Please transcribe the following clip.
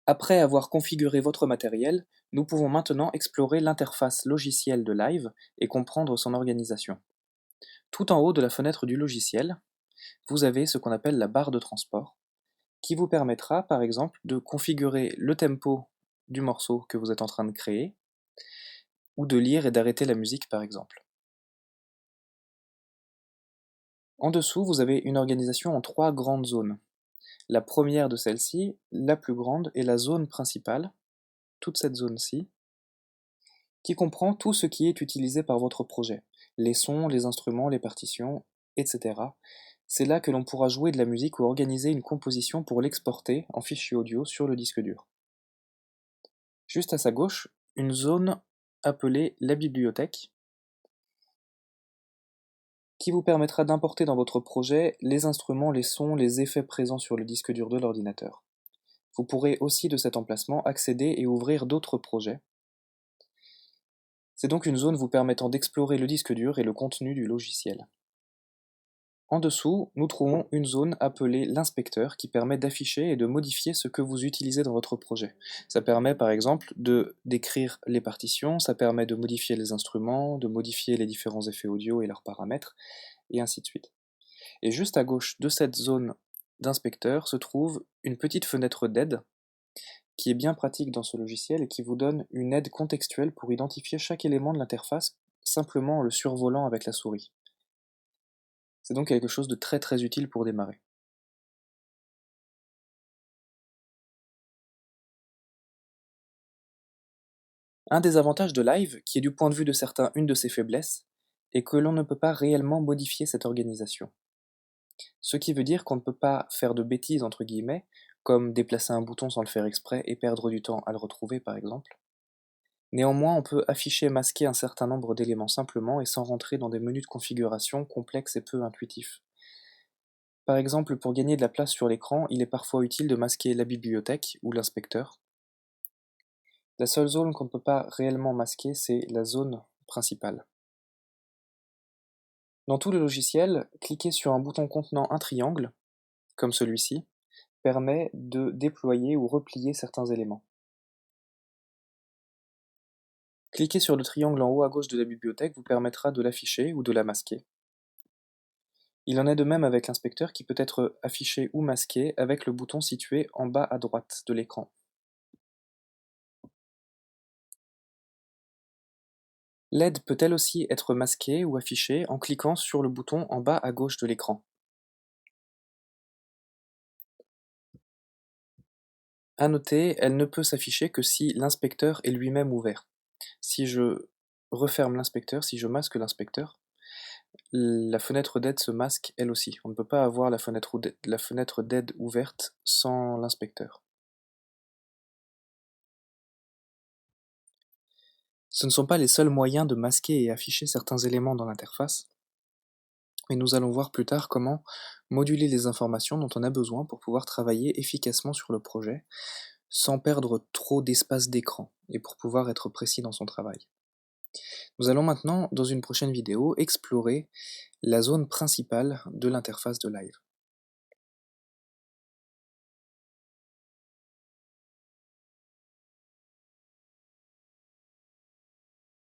Après avoir configuré votre matériel, nous pouvons maintenant explorer l'interface logicielle de Live et comprendre son organisation. Tout en haut de la fenêtre du logiciel, vous avez ce qu'on appelle la barre de transport, qui vous permettra par exemple de configurer le tempo du morceau que vous êtes en train de créer, ou de lire et d'arrêter la musique par exemple. En dessous, vous avez une organisation en 3 grandes zones. La première de celles-ci, la plus grande, est la zone principale, toute cette zone-ci, qui comprend tout ce qui est utilisé par votre projet. Les sons, les instruments, les partitions, etc. C'est là que l'on pourra jouer de la musique ou organiser une composition pour l'exporter en fichier audio sur le disque dur. Juste à sa gauche, une zone appelée la bibliothèque, qui vous permettra d'importer dans votre projet les instruments, les sons, les effets présents sur le disque dur de l'ordinateur. Vous pourrez aussi de cet emplacement accéder et ouvrir d'autres projets. C'est donc une zone vous permettant d'explorer le disque dur et le contenu du logiciel. En dessous, nous trouvons une zone appelée l'inspecteur qui permet d'afficher et de modifier ce que vous utilisez dans votre projet. Ça permet par exemple de décrire les partitions, ça permet de modifier les instruments, de modifier les différents effets audio et leurs paramètres, et ainsi de suite. Et juste à gauche de cette zone d'inspecteur se trouve une petite fenêtre d'aide qui est bien pratique dans ce logiciel et qui vous donne une aide contextuelle pour identifier chaque élément de l'interface simplement en le survolant avec la souris. C'est donc quelque chose de très très utile pour démarrer. Un des avantages de Live, qui est du point de vue de certains une de ses faiblesses, est que l'on ne peut pas réellement modifier cette organisation. Ce qui veut dire qu'on ne peut pas faire de bêtises entre guillemets, comme déplacer un bouton sans le faire exprès et perdre du temps à le retrouver par exemple. Néanmoins, on peut afficher et masquer un certain nombre d'éléments simplement et sans rentrer dans des menus de configuration complexes et peu intuitifs. Par exemple, pour gagner de la place sur l'écran, il est parfois utile de masquer la bibliothèque ou l'inspecteur. La seule zone qu'on ne peut pas réellement masquer, c'est la zone principale. Dans tout le logiciel, cliquer sur un bouton contenant un triangle, comme celui-ci, permet de déployer ou replier certains éléments. Cliquer sur le triangle en haut à gauche de la bibliothèque vous permettra de l'afficher ou de la masquer. Il en est de même avec l'inspecteur qui peut être affiché ou masqué avec le bouton situé en bas à droite de l'écran. L'aide peut elle aussi être masquée ou affichée en cliquant sur le bouton en bas à gauche de l'écran. À noter, elle ne peut s'afficher que si l'inspecteur est lui-même ouvert. Si je referme l'inspecteur, si je masque l'inspecteur, la fenêtre d'aide se masque elle aussi. On ne peut pas avoir la fenêtre d'aide ouverte sans l'inspecteur. Ce ne sont pas les seuls moyens de masquer et afficher certains éléments dans l'interface, mais nous allons voir plus tard comment moduler les informations dont on a besoin pour pouvoir travailler efficacement sur le projet, sans perdre trop d'espace d'écran, et pour pouvoir être précis dans son travail. Nous allons maintenant, dans une prochaine vidéo, explorer la zone principale de l'interface de Live.